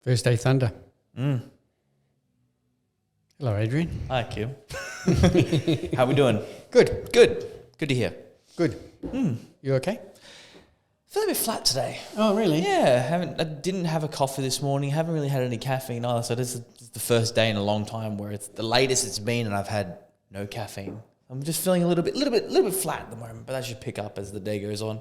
First Day Thunder. Hello, Adrian. Hi, Kim. How we doing? Good. Good to hear. Good. You okay? I feel a bit flat today. Oh, really? Yeah, I didn't have a coffee this morning. Haven't really had any caffeine either. So this is the first day in a long time where it's the latest it's been, and I've had no caffeine. I'm just feeling a little bit flat at the moment, but that should pick up as the day goes on.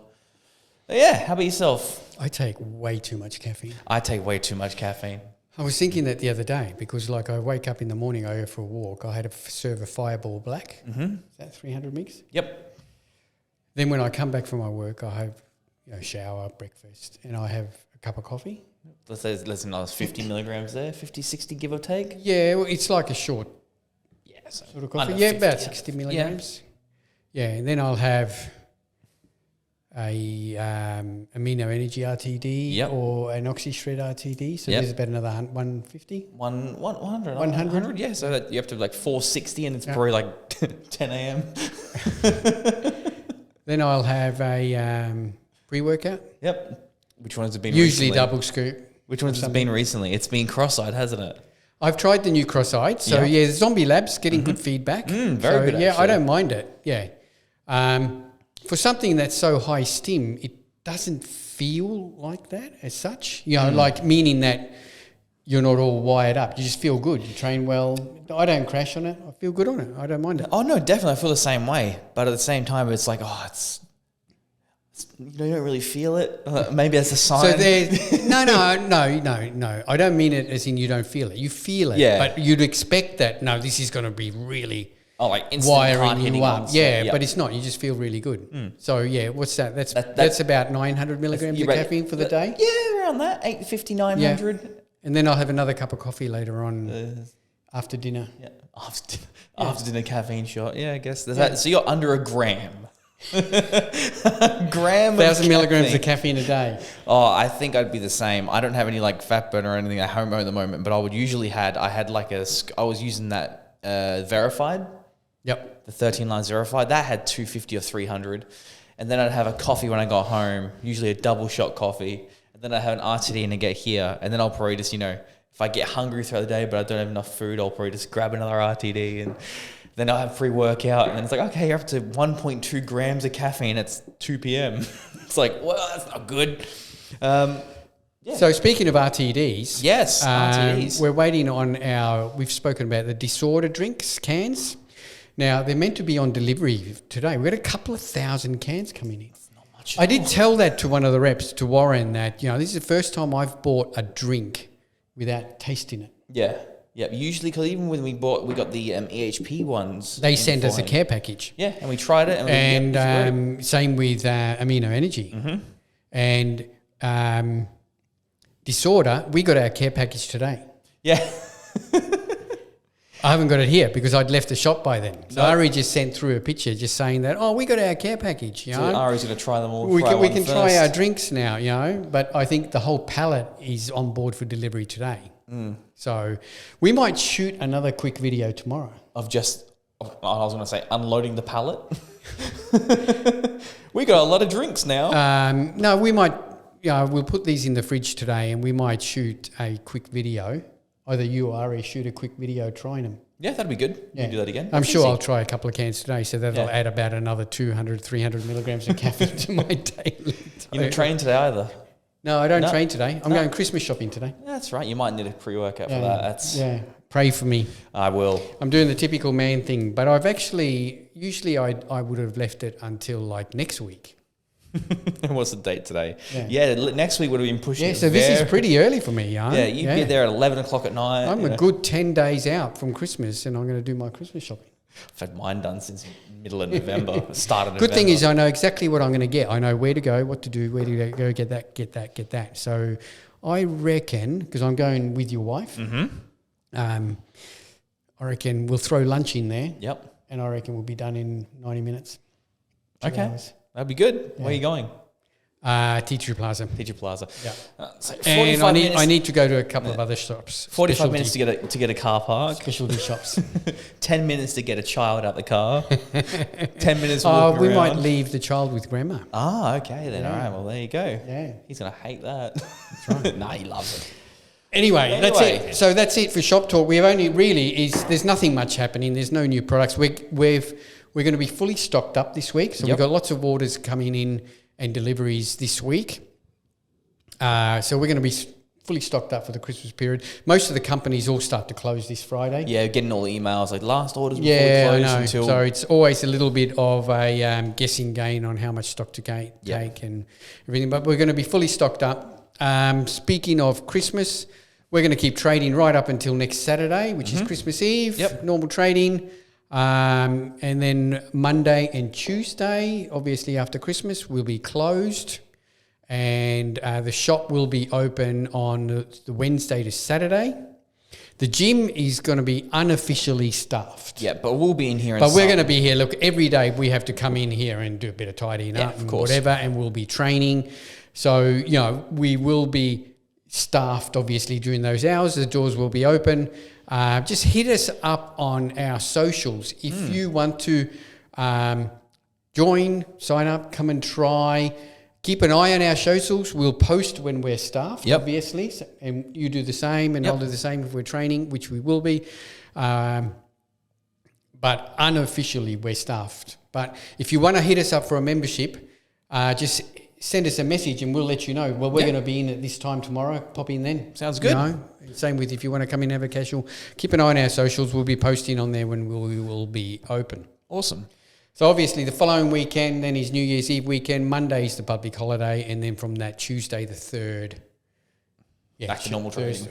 But yeah, how about yourself? I take way too much caffeine. I take way too much caffeine. I was thinking that the other day because, like, I wake up in the morning, I go for a walk. I had to serve a Fireball Black. Mm-hmm. Is that 300 mgs? Yep. Then when I come back from my work, I have, shower, breakfast, and I have a cup of coffee. Let's say there's another 50 milligrams there, 50, 60 give or take. Yeah, well, it's like a short So sort of coffee. Yeah, about 60 milligrams. Yeah, and then I'll have a amino energy RTD or an oxy shred RTD. So there's about another 150. 100. 100? Yeah, so that you have to have like 460 and it's probably like 10 a.m. Then I'll have a pre-workout. Yep. Which ones have been Usually recently? double scoop. Which ones has been recently? It's been cross-eyed, hasn't it? I've tried the new cross-eyed. So, Zombie Labs getting good feedback. Very good, Yeah, actually. I don't mind it. Yeah. For something that's so high stim, it doesn't feel like that as such. Like meaning that you're not all wired up. You just feel good. You train well. I don't crash on it. I feel good on it. I don't mind it. Oh, no, definitely. I feel the same way. But at the same time, it's like, it's you don't really feel it. Maybe that's a sign. So there's no. I don't mean it as in you don't feel it. You feel it, but you'd expect that. No, this is going to be really instant wiring you up. on. Yeah, but it's not. You just feel really good. So what's that? That's about 900 milligrams of caffeine for the day. Yeah, around that 850, 900. Yeah. And then I'll have another cup of coffee later on after dinner. Yeah, after dinner caffeine shot. Yeah, I guess that. So you're under a gram. Gram 1,000 milligrams of caffeine a day. Oh, I think I'd be the same. I don't have any fat burn or anything at home at the moment, but I would usually I was using that verified. Yep. The 13 lines verified. That had 250 or 300. And then I'd have a coffee when I got home, usually a double shot coffee. And then I'd have an RTD and I get here. And then I'll probably just, if I get hungry throughout the day, but I don't have enough food, I'll probably just grab another RTD and then I'll have pre-workout, and then it's like, okay, you're up to 1.2 grams of caffeine. It's 2 p.m. It's like, well, that's not good. So speaking of RTDs. Yes, RTDs. We're waiting on we've spoken about the disorder drinks cans. Now, they're meant to be on delivery today. We've got a couple of thousand cans coming in. That's not much. I did tell that to one of the reps, to Warren, that, this is the first time I've bought a drink without tasting it. Yeah. Yeah, usually, because even when we got the EHP ones, they sent us a care package. Yeah, and we tried it, and same with amino energy, and disorder. We got our care package today. Yeah, I haven't got it here because I'd left the shop by then. So Ari just sent through a picture, just saying that we got our care package. So Ari's going to try them all. We can try our drinks now. But I think the whole pallet is on board for delivery today. So we might shoot another quick video tomorrow. I was going to say, unloading the pallet. We got a lot of drinks now. No, we might, we'll put these in the fridge today and we might shoot a quick video. Either you or Ari shoot a quick video trying them. Yeah, that'd be good. You can do that again. I'm sure I'll try a couple of cans today, so that'll add about another 200, 300 milligrams of caffeine to my daily. You're not training today either? No, I don't train today. I'm going Christmas shopping today. Yeah, that's right. You might need a pre-workout for that. Pray for me. I will. I'm doing the typical man thing, but I've usually I would have left it until next week. What's the date today? Yeah, next week would have been pushing. Yeah, so this is pretty early for me, Yeah, you'd be there at 11 o'clock at night. I'm a good 10 days out from Christmas and I'm going to do my Christmas shopping. I've had mine done since middle of November, start of November. Good thing is I know exactly what I'm going to get. I know where to go, what to do, where to go, get that. So I reckon, because I'm going with your wife, I reckon we'll throw lunch in there. Yep. And I reckon we'll be done in 90 minutes. 2 hours. That'd be good. Yeah. Where are you going? Teacher Plaza. Teacher Plaza. Yeah. And I need to go to a couple of other shops. 45 minutes to get a car park. Specialty shops. 10 minutes to get a child out the car. 10 minutes walking we around. might leave the child with grandma. Ah, okay then. All right. Well, there you go. Yeah. He's going to hate that. That's right. Nah, he loves it. Anyway, that's it. So that's it for Shop Talk. We've only there's nothing much happening. There's no new products. We're going to be fully stocked up this week. So we've got lots of orders coming in and deliveries this week. So we're going to be fully stocked up for the Christmas period. Most of the companies all start to close this Friday. Yeah, getting all the emails like last orders before closed I know. until. So it's always a little bit of a guessing game on how much stock to take and everything. But we're going to be fully stocked up. Speaking of Christmas, we're going to keep trading right up until next Saturday, which is Christmas Eve. Yep. Normal trading. And then Monday and Tuesday, obviously after Christmas, will be closed. And the shop will be open on the Wednesday to Saturday. The gym is going to be unofficially staffed. Yeah, but we'll be in here. But we're going to be here. Look, every day we have to come in here and do a bit of tidying up and whatever, and we'll be training. So, we will be staffed, obviously, during those hours. The doors will be open. Just hit us up on our socials. If you want to join, sign up, come and try. Keep an eye on our socials. We'll post when we're staffed, obviously, and you do the same, and I'll do the same if we're training, which we will be. But unofficially, we're staffed. But if you want to hit us up for a membership, just send us a message and we'll let you know. Well, we're going to be in at this time tomorrow. Pop in then. Sounds good. Same with if you want to come in and have a casual. Keep an eye on our socials. We'll be posting on there when we will be open. Awesome. So obviously the following weekend then is New Year's Eve weekend. Monday is the public holiday, and then from that Tuesday the 3rd, back to normal trading.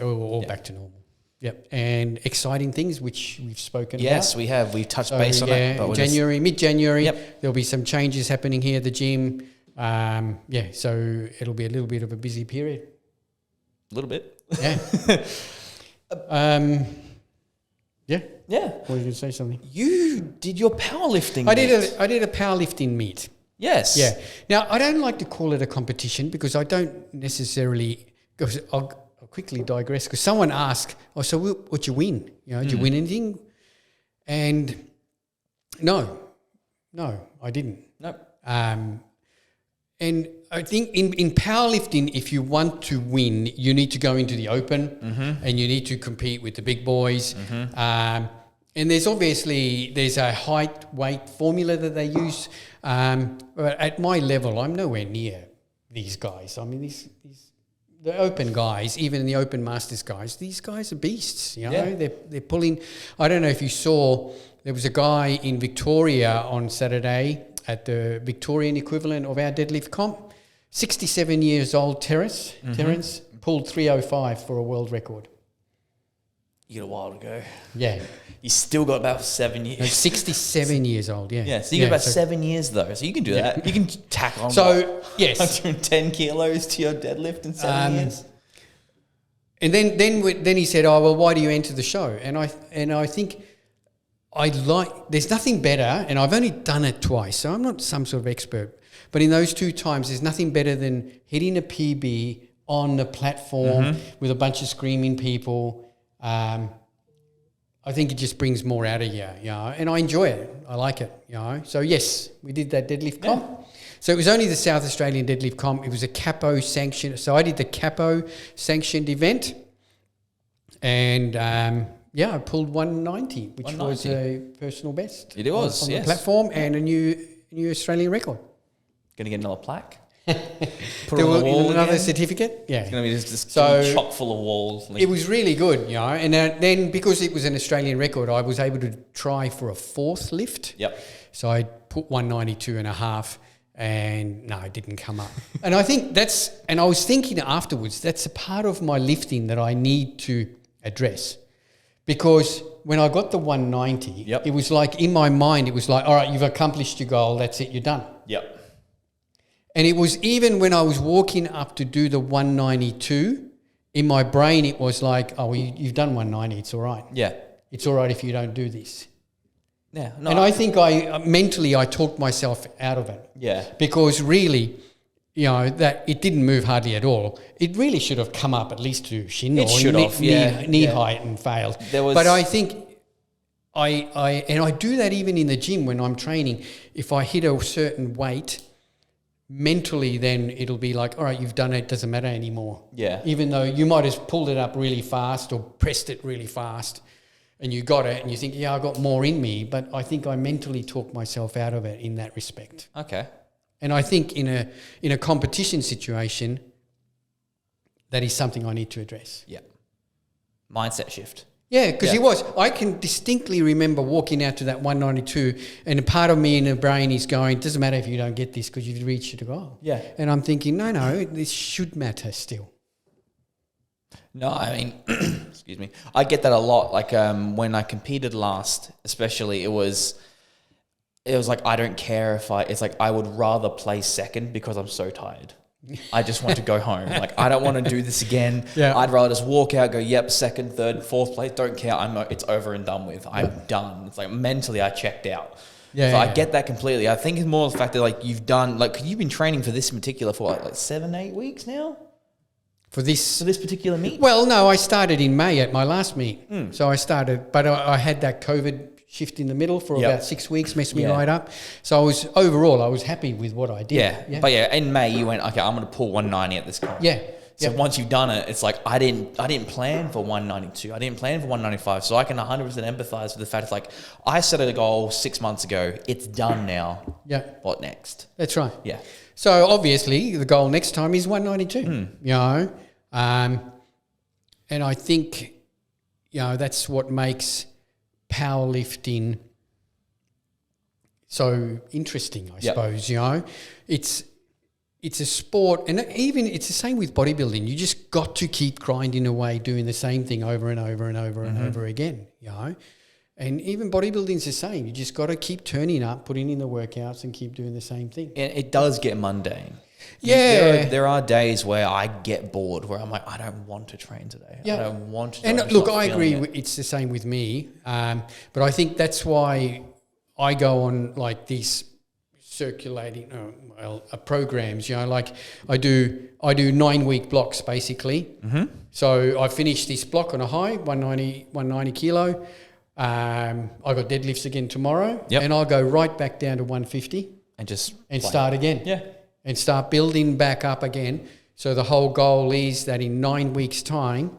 Back to normal. Yep, and exciting things which we've spoken about. Yes, we have. We've touched base on it. But mid-January, there'll be some changes happening here at the gym. So it'll be a little bit of a busy period. A little bit. Yeah. Yeah. What were you going to say something? You did your powerlifting I did a powerlifting meet. Yes. Yeah. Now, I don't like to call it a competition because I don't necessarily... Because I'll quickly digress because someone asked, so what'd you win? Did you win anything? And no, I didn't. No. And I think in powerlifting, if you want to win, you need to go into the open and you need to compete with the big boys. And there's a height, weight formula that they use. But at my level, I'm nowhere near these guys. I mean, the open guys, even the open masters guys, these guys are beasts. They're pulling. I don't know if you saw, there was a guy in Victoria on Saturday at the Victorian equivalent of our deadlift comp. 67 years old, Terence pulled 305 for a world record. You got a while to go. Yeah. You still got about 7 years. No, 67 years old, yeah. Yeah, so you got about 7 years though. So you can do that. You can tack on yes. 110 kilos to your deadlift in 7 years. And then he said, "Oh well, why do you enter the show?" And I think there's nothing better, and I've only done it twice, so I'm not some sort of expert. But in those 2 times, there's nothing better than hitting a PB on the platform with a bunch of screaming people. I think it just brings more out of you, and I enjoy it. I like it, So yes, we did that deadlift comp. So it was only the South Australian deadlift comp. It was a Capo sanctioned. So I did the Capo sanctioned event, and I pulled 190, which was a personal best. It was on the platform and a new Australian record. Gonna get another plaque. Put it on the wall another again. Certificate. Yeah, it's gonna be just chock full of walls. It was really good, And then because it was an Australian record, I was able to try for a 4th lift. Yep. So I put 192.5. And no, it didn't come up. And I think and I was thinking afterwards, that's a part of my lifting that I need to address. Because when I got the 190, it was like, in my mind, it was like, all right, you've accomplished your goal, that's it, you're done. Yep. And it was even when I was walking up to do the 192, in my brain it was like, oh, well, you've done 190, it's all right. Yeah. It's all right if you don't do this. Yeah. No, and I think I talked myself out of it. Yeah. Because really, that it didn't move hardly at all. It really should have come up at least to shin or knee height and failed. But I think I do that even in the gym when I'm training. If I hit a certain weight, mentally then it'll be like, all right, you've done it, doesn't matter anymore. Yeah. Even though you might have pulled it up really fast or pressed it really fast and you got it and you think, yeah, I got more in me, but I think I mentally talked myself out of it in that respect. Okay. And I think in a competition situation, that is something I need to address. Yeah. Mindset shift. Yeah, because it was. I can distinctly remember walking out to that 192 and a part of me in the brain is going, doesn't matter if you don't get this because you've reached your goal. Yeah. And I'm thinking, no, this should matter still. No, I mean, excuse me. I get that a lot. Like when I competed last, especially, it was like, I don't care it's like I would rather play second because I'm so tired. I just want to go home. Like, I don't want to do this again. Yeah. I'd rather just walk out, go, yep, second, third, fourth place. Don't care. It's over and done with. I'm done. It's like mentally I checked out. Yeah, so yeah, I get that completely. I think it's more the fact that like you've been training for this in particular for like 7-8 weeks now? For this particular meet? Well, no, I started in May at my last meet. So I started, but I had that COVID shift in the middle for about 6 weeks, messed me right up. So I was happy with what I did. Yeah. But in May you went, okay, I'm going to pull 190 at this comp. Yeah. So once you've done it, it's like I didn't plan for 192. I didn't plan for 195. So I can 100% empathize with the fact it's like I set a goal 6 months ago. It's done now. Yeah. What next? That's right. Yeah. So obviously the goal next time is 192. You know, and I think that's what makes powerlifting so interesting, I suppose. It's a sport, and even it's the same with bodybuilding. You just got to keep grinding away, doing the same thing over and over and over and over again. And even bodybuilding's the same. You just got to keep turning up, putting in the workouts, and keep doing the same thing. And it does get mundane. Yeah, there are days where I get bored, where I'm like, I don't want to train today. I don't want to. And look, I agree. It's the same with me. But I think that's why I go on like these circulating programs. Like I do 9-week blocks basically. So I finish this block on a high, 190 kilo. I got deadlifts again tomorrow, and I'll go right back down to 150 and start again. Yeah. And start building back up again. So the whole goal is that in 9 weeks' time,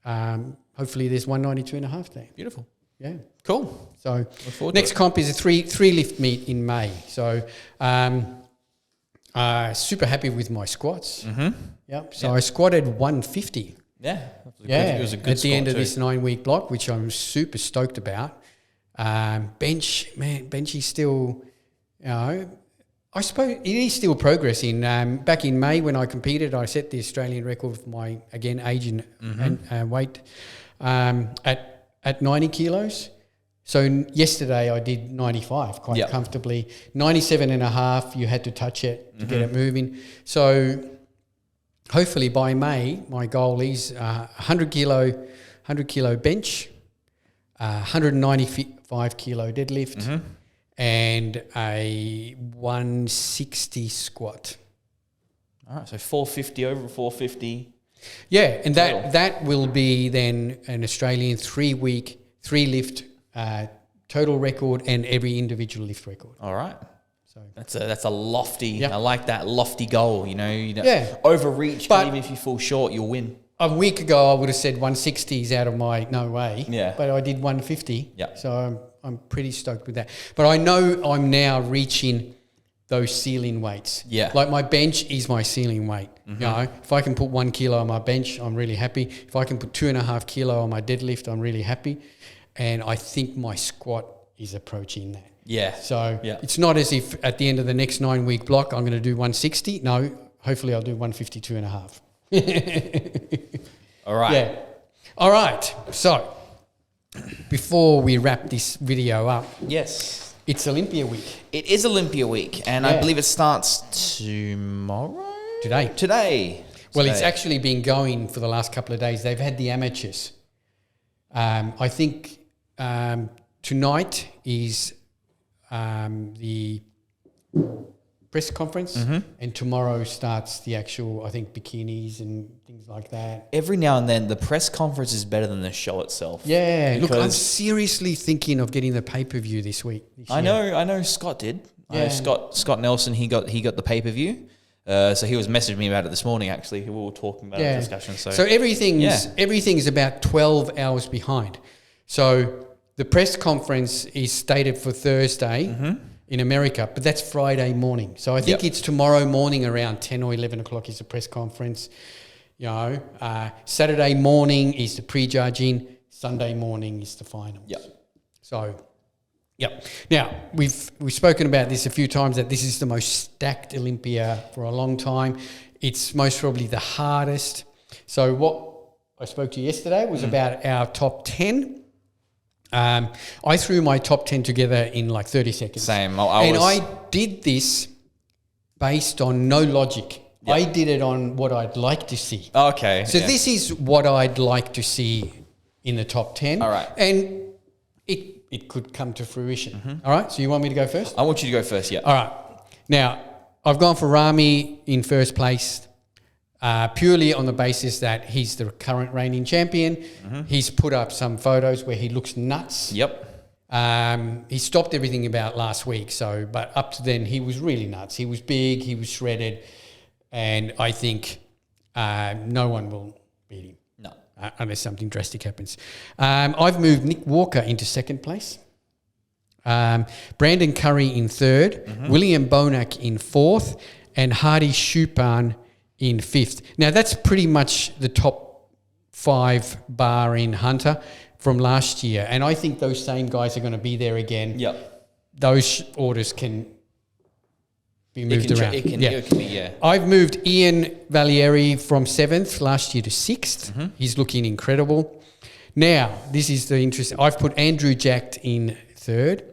hopefully there's 192.5 there. Beautiful. Yeah. Cool. So next comp is a three lift meet in May. So super happy with my squats. Yep. So I squatted 150. Yeah. It was a good at the end of this 9-week block, which I'm super stoked about. Bench is still, I suppose it is still progressing. Back in May when I competed, I set the Australian record for my, again, age and weight at 90 kilos. So yesterday I did 95 quite comfortably. 97.5, you had to touch it to get it moving. So hopefully by May, my goal is 100 kilo bench, 195 kilo deadlift, and a 160 squat. All right, so 450 over 450. Yeah, and that will be then an Australian 3-week, 3-lift total record and every individual lift record. All right. So that's a lofty. I like that lofty goal. You don't overreach, but even if you fall short, you'll win. A week ago, I would have said 160 is out of my no way. Yeah. But I did 150. Yeah. So I'm pretty stoked with that. But I know I'm now reaching those ceiling weights. Yeah. Like my bench is my ceiling weight. If I can put 1 kilo on my bench, I'm really happy. If I can put 2.5 kilo on my deadlift, I'm really happy. And I think my squat is approaching that. Yeah. So it's not as if at the end of the next 9-week block, I'm going to do 160. No, hopefully I'll do 152.5. All right. Yeah. All right. So before we wrap this video up. Yes. It's Olympia week. It is Olympia week, and I believe it starts tomorrow? Today. Well, it's actually been going for the last couple of days. They've had the amateurs. I think tonight is the press conference, and tomorrow starts the actual, I think, bikinis and things like that. Every now and then, the press conference is better than the show itself. Yeah, look, I'm seriously thinking of getting the pay-per-view this week. I know Scott did. Scott Nelson, he got the pay-per-view. So he was messaging me about it this morning, actually. We were talking about the discussion. So everything's about 12 hours behind. So the press conference is stated for Thursday in America, but that's Friday morning. So I think it's tomorrow morning around 10 or 11 o'clock is the press conference. Saturday morning is the prejudging. Sunday morning is the finals. So, Now, we've spoken about this a few times, that this is the most stacked Olympia for a long time. It's most probably the hardest. So what I spoke to you yesterday was about our top 10. I threw my top 10 together in like 30 seconds. Same. I did this based on no logic. Yep. I did it on what I'd like to see. Okay. So this is what I'd like to see in the top 10. All right. And it could come to fruition. All right. So you want me to go first? I want you to go first, yeah. All right. Now, I've gone for Rami in first place purely on the basis that he's the current reigning champion. He's put up some photos where he looks nuts. Yep. He stopped everything about last week. But up to then, he was really nuts. He was big. He was shredded. And I think no one will beat him. No. Unless something drastic happens. I've moved Nick Walker into second place. Brandon Curry in third. William Bonac in fourth. And Hardy Shupan in fifth. Now, that's pretty much the top 5 bar in Hunter from last year. And I think those same guys are going to be there again. Yep. Those orders can be moved around. It can be. I've moved Ian Valieri from 7th last year to 6th. He's looking incredible. Now, this is the interesting. I've put Andrew Jack in 7th.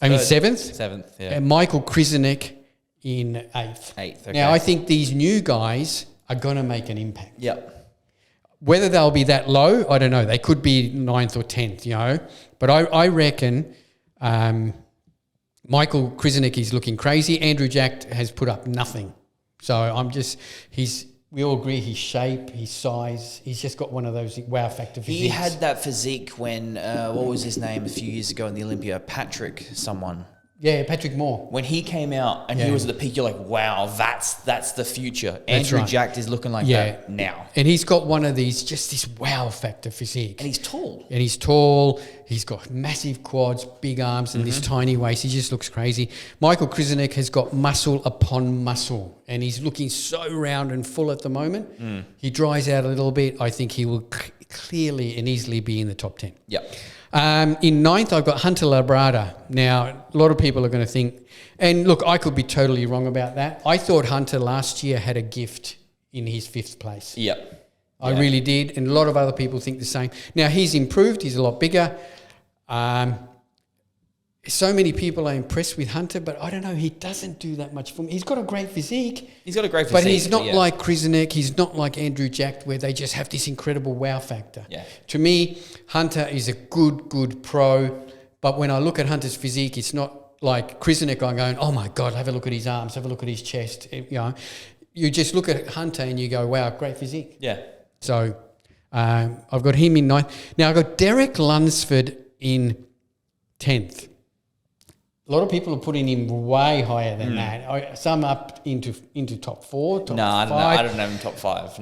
7th, yeah. And Michael Krizanek in 8th. 8th, okay. Now, I think these new guys are going to make an impact. Yep. Whether they'll be that low, I don't know. They could be 9th or 10th, But I reckon Michael Krizanek is looking crazy. Andrew Jack has put up nothing. So we all agree his shape, his size. He's just got one of those wow factor physiques. He had that physique when, what was his name a few years ago in the Olympia? Patrick someone. Yeah, Patrick Moore. When he came out and he was at the peak, you're like, wow, that's the future. Andrew Jack is looking like that now. And he's got one of these, just this wow factor physique. And he's tall. He's got massive quads, big arms, and this tiny waist. He just looks crazy. Michael Krizanek has got muscle upon muscle, and he's looking so round and full at the moment. He dries out a little bit. I think he will clearly and easily be in the top 10. Yep. In 9th, I've got Hunter Labrada. Now, a lot of people are going to think, and look, I could be totally wrong about that. I thought Hunter last year had a gift in his 5th place. Yep. I really did, and a lot of other people think the same. Now, he's improved. He's a lot bigger. So many people are impressed with Hunter, but I don't know. He doesn't do that much for me. He's got a great physique. But he's not like Krizanek. He's not like Andrew Jack, where they just have this incredible wow factor. Yeah. To me, Hunter is a good pro. But when I look at Hunter's physique, it's not like Krizanek. I'm going, oh my God, have a look at his arms, have a look at his chest. You just look at Hunter and you go, wow, great physique. Yeah. So I've got him in 9th. Now I've got Derek Lunsford in 10th. A lot of people are putting him way higher than that. Some up into top 4, top 5. I don't have him top 5.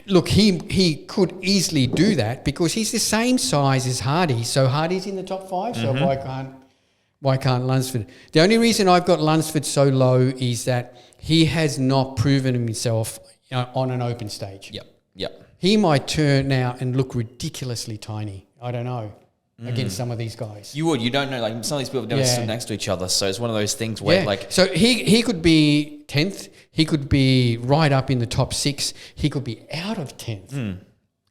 Look, he could easily do that because he's the same size as Hardy. So Hardy's in the top 5. So why can't Lunsford? The only reason I've got Lunsford so low is that he has not proven himself on an open stage. Yep. He might turn now and look ridiculously tiny. I don't know. Against some of these guys. You don't know, like some of these people have never stood next to each other, so it's one of those things where So he could be 10th, he could be right up in the top 6, he could be out of 10th.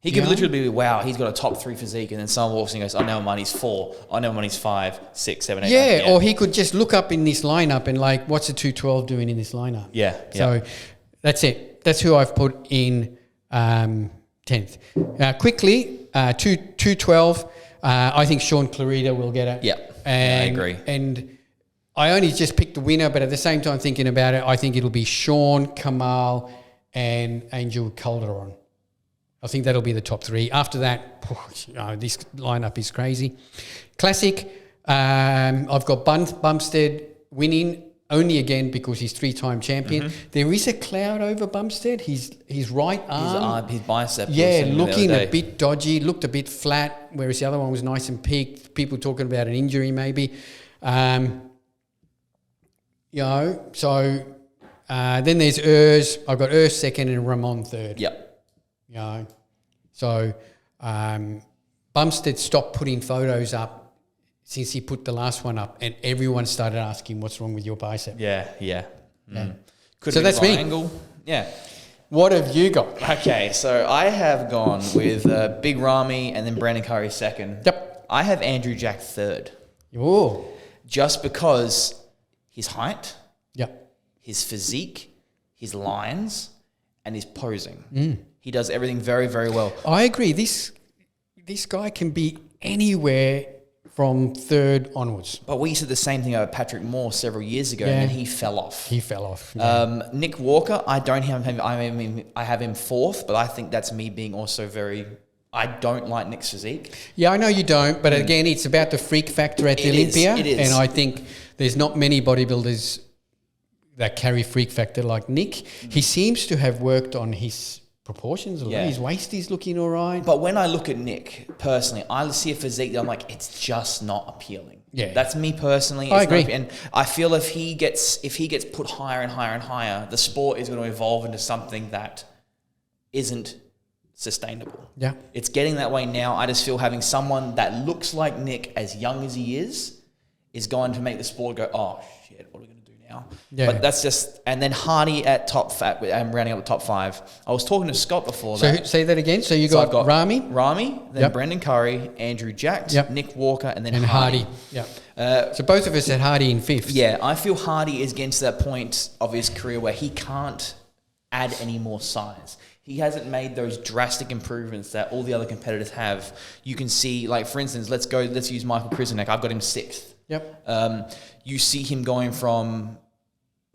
He could literally be, wow, he's got a top 3 physique, and then someone walks in and goes, I know him on he's 4, I know him on he's 5, 6, 7, 8, 9. Or he could just look up in this lineup and like, what's a 212 doing in this lineup? So that's it. That's who I've put in 10th. Quickly, 212. I think Sean Clarida will get it. Yeah, I agree. And I only just picked the winner, but at the same time thinking about it, I think it'll be Sean, Kamal, and Angel Calderon. I think that'll be the top 3. After that, this lineup is crazy. Classic, I've got Bumstead winning only again because he's 3-time champion. There is a cloud over Bumstead. His right arm, his bicep. looking a bit dodgy, looked a bit flat, whereas the other one was nice and peaked. People talking about an injury maybe. So then there's Urs. I've got Urs second and Ramon third. Yep. So Bumstead stopped putting photos up since he put the last one up, and everyone started asking, what's wrong with your bicep? Yeah. Could So have been that's the wrong me. angle. Yeah. What have you got? Okay, so I have gone with Big Ramy and then Brandon Curry second. Yep. I have Andrew Jack third. Oh. Just because his height, Yep. his physique, his lines, and his posing. He does everything very, very well. I agree. This guy can be anywhere from third onwards. But we said the same thing about Patrick Moore several years ago, and then he fell off. He fell off. Nick Walker, I don't have him. I have him fourth, but I think that's me being also very. I don't like Nick's physique. Yeah, I know you don't, but again, it's about the freak factor at the Olympia. It is. And I think there's not many bodybuilders that carry freak factor like Nick. He seems to have worked on his proportions. Yeah. His waist is looking all right. But when I look at Nick personally, I see a physique that I'm like, it's just not appealing. Yeah. That's me personally. I agree. And I feel if he gets put higher and higher and higher, the sport is going to evolve into something that isn't sustainable. Yeah. It's getting that way now. I just feel having someone that looks like Nick, as young as he is going to make the sport go, oh shit, what are we going to do now? Yeah. But that's just, and then Hardy at top fat, I'm rounding up the top five. I was talking to Scott before So that. say that again. So you I've got Ramy then Brendan Curry, Andrew Jack, Nick Walker, and then Hardy. Yeah. So both of us had Hardy in fifth. Yeah, I feel Hardy is getting to that point of his career where he can't add any more size. He hasn't made those drastic improvements that all the other competitors have. You can see, like, for instance, let's use Michael Krizanek. I've got him sixth. Yep. You see him going from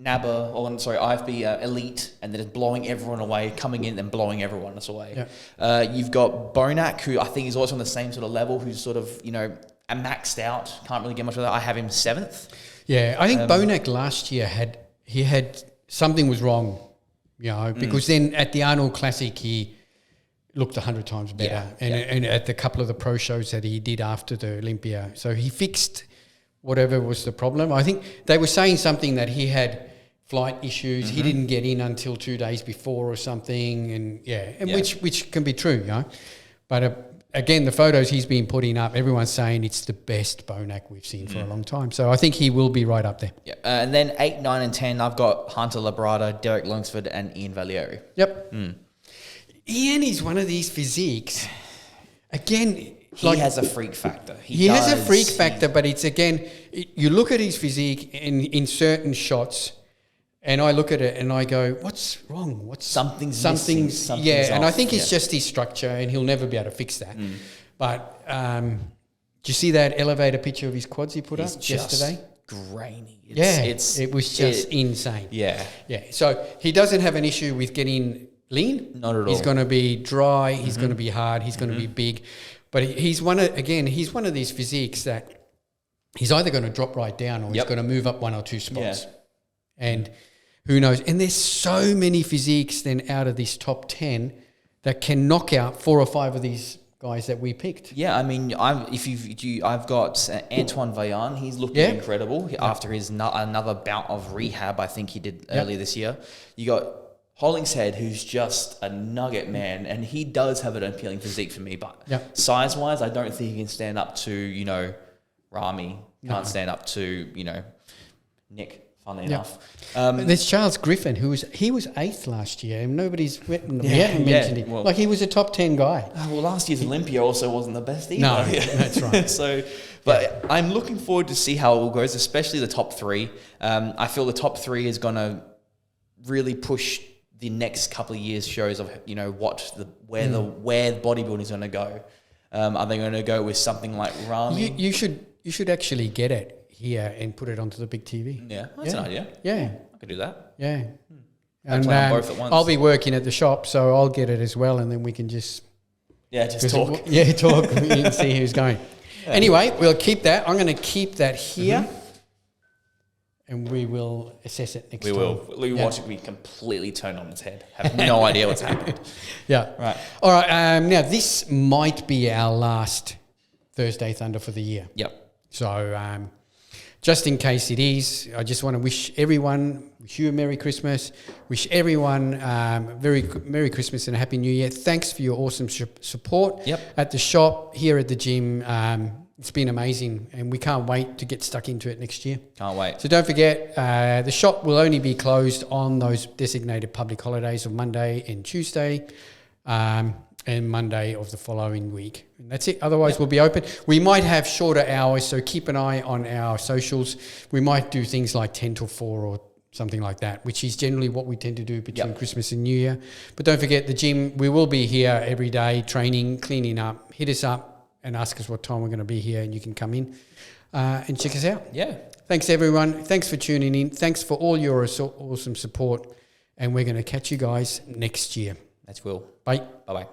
IFB elite, and then just blowing everyone away, coming in and blowing everyone else away. Yep. You've got Bonak, who I think is also on the same sort of level, who's sort of, a maxed out, can't really get much of that. I have him seventh. Yeah, I think Bonak last year had something was wrong, because then at the Arnold Classic he looked 100 times better, and at the couple of the pro shows that he did after the Olympia, so he fixed whatever was the problem. I think they were saying something that he had flight issues. He didn't get in until 2 days before or something, which can be true, But again, the photos he's been putting up, everyone's saying it's the best Bonak we've seen for a long time. So I think he will be right up there. Yeah, and then 8, 9, and 10, I've got Hunter Labrada, Derek Lunsford, and Ian Valieri. Yep. Ian is one of these physiques. Again, he has a freak factor. He has a freak factor, but it's you look at his physique in certain shots, and I look at it and I go, "What's wrong? Something's missing, something's and off. I think it's just his structure, and he'll never be able to fix that." But do you see that elevator picture of his quads he put up yesterday? Grainy. It was just insane. Yeah. So he doesn't have an issue with getting lean. Not at all. He's going to be dry. He's going to be hard. He's going to be big. But he's one of these physiques that he's either going to drop right down or he's going to move up 1 or 2 spots. And who knows? And there's so many physiques then out of this top 10 that can knock out 4 or 5 of these guys that we picked. Yeah, I mean, I've got Antoine Vaillant. He's looking incredible after his another bout of rehab. I think he did earlier this year. You got Hollingshead, who's just a nugget, man, and he does have an appealing physique for me, but size-wise, I don't think he can stand up to, Ramy, can't stand up to, Nick, funnily enough. There's Charles Griffin, who was 8th last year, and we haven't mentioned him. Well, he was a top 10 guy. Well, last year's Olympia also wasn't the best either. No, that's right. But I'm looking forward to see how it all goes, especially the top 3. I feel the top 3 is going to really push the next couple of years shows of where bodybuilding is going to go. Are they going to go with something like Ramy? You should actually get it here and put it onto the big TV. Yeah, that's an idea. Yeah, I could do that. Yeah, And both at once. I'll be working at the shop, so I'll get it as well, and then we can just talk. Talk and see who's going. Yeah. Anyway, we'll keep that. I'm going to keep that here. and we will assess it next We time. will. We watch it be completely turned on its head. Have no idea what's happened. Yeah. Right. All right. Now, this might be our last Thursday Thunder for the year. Yep. So just in case it is, I just want to wish you a Merry Christmas, wish everyone very Merry Christmas and a Happy New Year. Thanks for your awesome support at the shop, here at the gym. It's been amazing, and we can't wait to get stuck into it next year. Can't wait. So don't forget, the shop will only be closed on those designated public holidays of Monday and Tuesday, and Monday of the following week. And that's it. Otherwise, we'll be open. We might have shorter hours, so keep an eye on our socials. We might do things like 10 till 4 or something like that, which is generally what we tend to do between Christmas and New Year. But don't forget, the gym, we will be here every day, training, cleaning up. Hit us up and ask us what time we're going to be here, and you can come in and check us out. Yeah. Thanks, everyone. Thanks for tuning in. Thanks for all your awesome support, and we're going to catch you guys next year. That's Will. Bye. Bye-bye.